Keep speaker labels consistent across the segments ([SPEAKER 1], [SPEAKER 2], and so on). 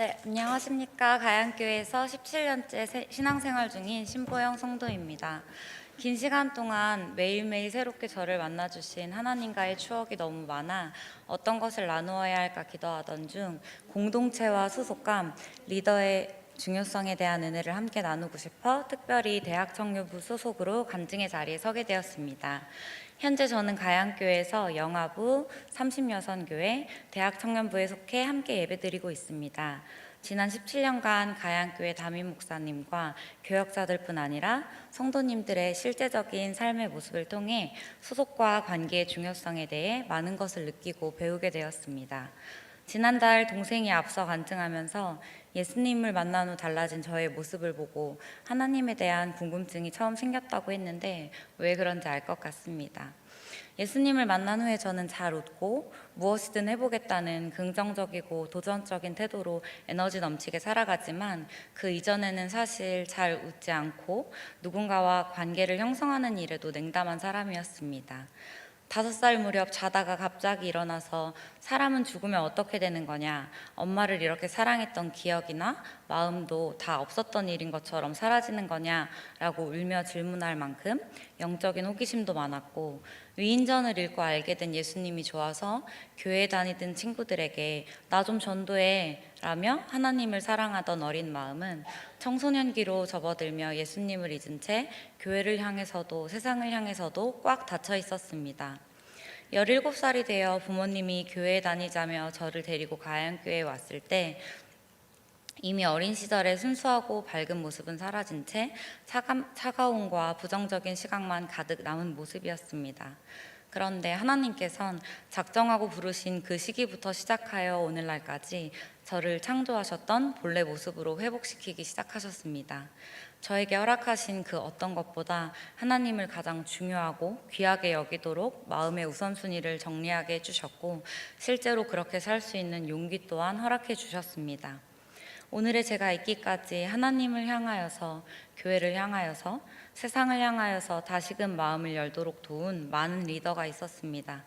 [SPEAKER 1] 네, 안녕하십니까. 가양교회에서 17년째 신앙생활 중인 신보영 성도입니다. 긴 시간 동안 매일매일 새롭게 저를 만나주신 하나님과의 추억이 너무 많아 어떤 것을 나누어야 할까 기도하던 중 공동체와 소속감, 리더의 중요성에 대한 은혜를 함께 나누고 싶어 특별히 대학청년부 소속으로 간증의 자리에 서게 되었습니다. 현재 저는 가양교회에서 영아부, 30여선교회, 대학청년부에 속해 함께 예배드리고 있습니다. 지난 17년간 가양교회 담임 목사님과 교역자들뿐 아니라 성도님들의 실제적인 삶의 모습을 통해 소속과 관계의 중요성에 대해 많은 것을 느끼고 배우게 되었습니다. 지난달 동생이 앞서 간증하면서 예수님을 만난 후 달라진 저의 모습을 보고 하나님에 대한 궁금증이 처음 생겼다고 했는데 왜 그런지 알 것 같습니다. 예수님을 만난 후에 저는 잘 웃고 무엇이든 해보겠다는 긍정적이고 도전적인 태도로 에너지 넘치게 살아가지만 그 이전에는 사실 잘 웃지 않고 누군가와 관계를 형성하는 일에도 냉담한 사람이었습니다. 5살 무렵 자다가 갑자기 일어나서 사람은 죽으면 어떻게 되는 거냐, 엄마를 이렇게 사랑했던 기억이나 마음도 다 없었던 일인 것처럼 사라지는 거냐라고 울며 질문할 만큼 영적인 호기심도 많았고, 위인전을 읽고 알게 된 예수님이 좋아서 교회 다니던 친구들에게 나 좀 전도해 라며 하나님을 사랑하던 어린 마음은 청소년기로 접어들며 예수님을 잊은 채 교회를 향해서도 세상을 향해서도 꽉 닫혀 있었습니다. 17살이 되어 부모님이 교회에 다니자며 저를 데리고 가양교회에 왔을 때 이미 어린 시절의 순수하고 밝은 모습은 사라진 채 차가움과 부정적인 시각만 가득 남은 모습이었습니다. 그런데 하나님께선 작정하고 부르신 그 시기부터 시작하여 오늘날까지 저를 창조하셨던 본래 모습으로 회복시키기 시작하셨습니다. 저에게 허락하신 그 어떤 것보다 하나님을 가장 중요하고 귀하게 여기도록 마음의 우선순위를 정리하게 해주셨고, 실제로 그렇게 살 수 있는 용기 또한 허락해 주셨습니다. 오늘의 제가 있기까지 하나님을 향하여서, 교회를 향하여서, 세상을 향하여서 다시금 마음을 열도록 도운 많은 리더가 있었습니다.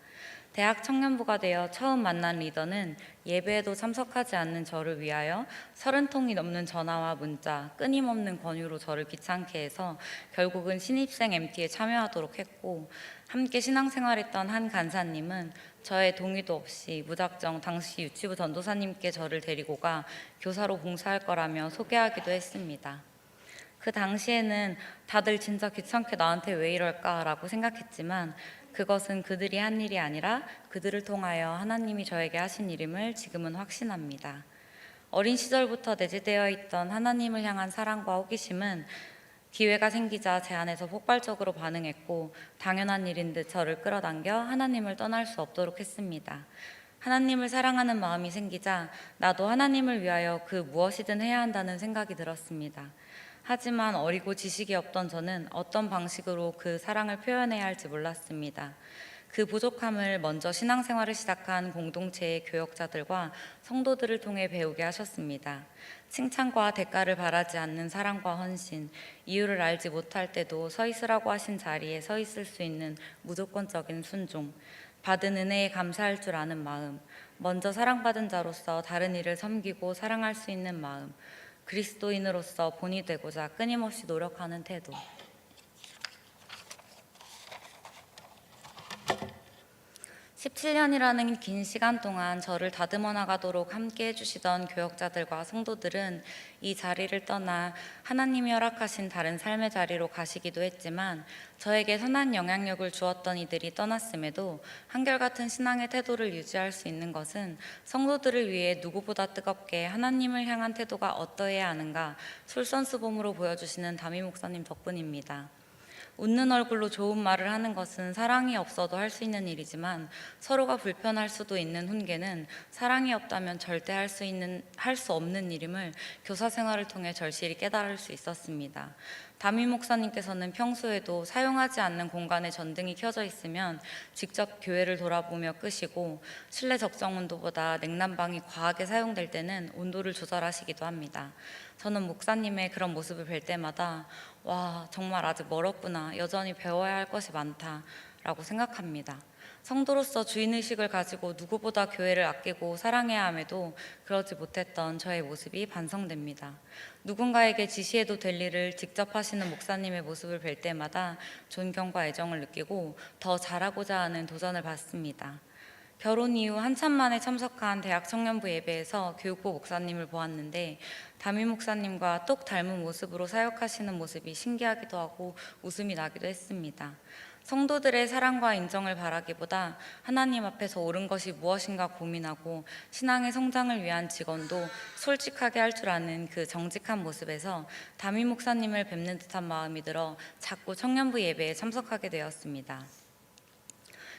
[SPEAKER 1] 대학 청년부가 되어 처음 만난 리더는 예배에도 참석하지 않는 저를 위하여 30통이 넘는 전화와 문자, 끊임없는 권유로 저를 귀찮게 해서 결국은 신입생 MT에 참여하도록 했고, 함께 신앙생활했던 한 간사님은 저의 동의도 없이 무작정 당시 유치부 전도사님께 저를 데리고 가 교사로 봉사할 거라며 소개하기도 했습니다. 그 당시에는 다들 진짜 귀찮게 나한테 왜 이럴까라고 생각했지만 그것은 그들이 한 일이 아니라 그들을 통하여 하나님이 저에게 하신 일임을 지금은 확신합니다. 어린 시절부터 내재되어 있던 하나님을 향한 사랑과 호기심은 기회가 생기자 제 안에서 폭발적으로 반응했고, 당연한 일인 듯 저를 끌어당겨 하나님을 떠날 수 없도록 했습니다. 하나님을 사랑하는 마음이 생기자 나도 하나님을 위하여 그 무엇이든 해야 한다는 생각이 들었습니다. 하지만 어리고 지식이 없던 저는 어떤 방식으로 그 사랑을 표현해야 할지 몰랐습니다. 그 부족함을 먼저 신앙생활을 시작한 공동체의 교역자들과 성도들을 통해 배우게 하셨습니다. 칭찬과 대가를 바라지 않는 사랑과 헌신, 이유를 알지 못할 때도 서 있으라고 하신 자리에 서 있을 수 있는 무조건적인 순종, 받은 은혜에 감사할 줄 아는 마음, 먼저 사랑받은 자로서 다른 이를 섬기고 사랑할 수 있는 마음, 그리스도인으로서 본이 되고자 끊임없이 노력하는 태도. 17년이라는 긴 시간 동안 저를 다듬어 나가도록 함께 해주시던 교역자들과 성도들은 이 자리를 떠나 하나님이 허락하신 다른 삶의 자리로 가시기도 했지만, 저에게 선한 영향력을 주었던 이들이 떠났음에도 한결같은 신앙의 태도를 유지할 수 있는 것은 성도들을 위해 누구보다 뜨겁게 하나님을 향한 태도가 어떠해야 하는가 솔선수범으로 보여주시는 담임 목사님 덕분입니다. 웃는 얼굴로 좋은 말을 하는 것은 사랑이 없어도 할 수 있는 일이지만, 서로가 불편할 수도 있는 훈계는 사랑이 없다면 절대 할 수 없는 일임을 교사 생활을 통해 절실히 깨달을 수 있었습니다. 담임 목사님께서는 평소에도 사용하지 않는 공간에 전등이 켜져 있으면 직접 교회를 돌아보며 끄시고, 실내 적정 온도보다 냉난방이 과하게 사용될 때는 온도를 조절하시기도 합니다. 저는 목사님의 그런 모습을 뵐 때마다 와, 정말 아직 멀었구나, 여전히 배워야 할 것이 많다 라고 생각합니다. 성도로서 주인의식을 가지고 누구보다 교회를 아끼고 사랑해야 함에도 그러지 못했던 저의 모습이 반성됩니다. 누군가에게 지시해도 될 일을 직접 하시는 목사님의 모습을 뵐 때마다 존경과 애정을 느끼고 더 잘하고자 하는 도전을 받습니다. 결혼 이후 한참 만에 참석한 대학 청년부 예배에서 교육부 목사님을 보았는데 담임 목사님과 똑 닮은 모습으로 사역하시는 모습이 신기하기도 하고 웃음이 나기도 했습니다. 성도들의 사랑과 인정을 바라기보다 하나님 앞에서 옳은 것이 무엇인가 고민하고 신앙의 성장을 위한 직원도 솔직하게 할 줄 아는 그 정직한 모습에서 담임 목사님을 뵙는 듯한 마음이 들어 자꾸 청년부 예배에 참석하게 되었습니다.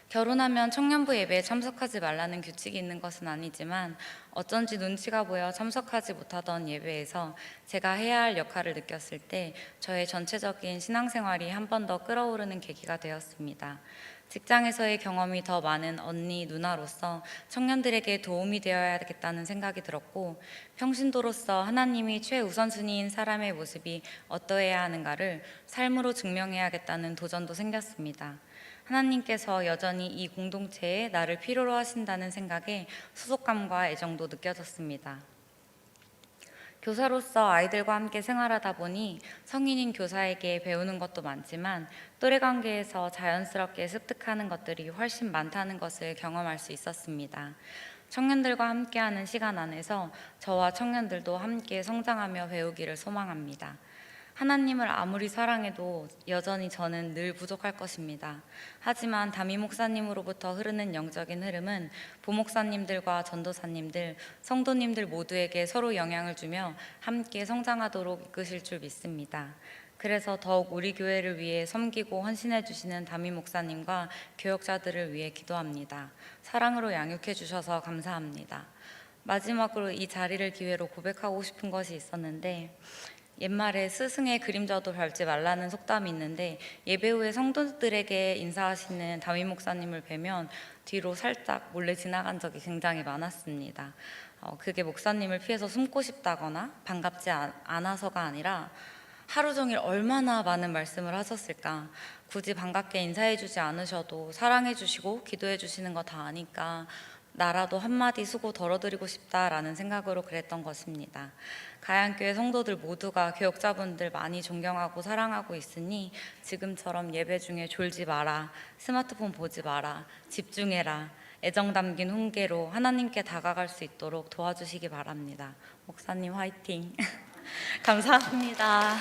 [SPEAKER 1] 결혼하면 청년부 예배에 참석하지 말라는 규칙이 있는 것은 아니지만 어쩐지 눈치가 보여 참석하지 못하던 예배에서 제가 해야 할 역할을 느꼈을 때 저의 전체적인 신앙생활이 한 번 더 끓어오르는 계기가 되었습니다. 직장에서의 경험이 더 많은 언니, 누나로서 청년들에게 도움이 되어야겠다는 생각이 들었고 평신도로서 하나님이 최우선순위인 사람의 모습이 어떠해야 하는가를 삶으로 증명해야겠다는 도전도 생겼습니다. 하나님께서 여전히 이 공동체에 나를 필요로 하신다는 생각에 소속감과 애정도 느껴졌습니다. 교사로서 아이들과 함께 생활하다 보니 성인인 교사에게 배우는 것도 많지만 또래 관계에서 자연스럽게 습득하는 것들이 훨씬 많다는 것을 경험할 수 있었습니다. 청년들과 함께하는 시간 안에서 저와 청년들도 함께 성장하며 배우기를 소망합니다. 하나님을 아무리 사랑해도 여전히 저는 늘 부족할 것입니다. 하지만 담임 목사님으로부터 흐르는 영적인 흐름은 부목사님들과 전도사님들, 성도님들 모두에게 서로 영향을 주며 함께 성장하도록 이끄실 줄 믿습니다. 그래서 더욱 우리 교회를 위해 섬기고 헌신해 주시는 담임 목사님과 교역자들을 위해 기도합니다. 사랑으로 양육해 주셔서 감사합니다. 마지막으로 이 자리를 기회로 고백하고 싶은 것이 있었는데 옛말에 스승의 그림자도 밟지 말라는 속담이 있는데 예배 후에 성도들에게 인사하시는 담임 목사님을 뵈면 뒤로 살짝 몰래 지나간 적이 굉장히 많았습니다. 그게 목사님을 피해서 숨고 싶다거나 반갑지 않아서가 아니라 하루 종일 얼마나 많은 말씀을 하셨을까. 굳이 반갑게 인사해 주지 않으셔도 사랑해 주시고 기도해 주시는 거 다 아니까 나라도 한마디 수고 덜어드리고 싶다라는 생각으로 그랬던 것입니다. 가양교회 성도들 모두가 교역자분들 많이 존경하고 사랑하고 있으니 지금처럼 예배 중에 졸지 마라, 스마트폰 보지 마라, 집중해라, 애정 담긴 훈계로 하나님께 다가갈 수 있도록 도와주시기 바랍니다. 목사님 화이팅! 감사합니다.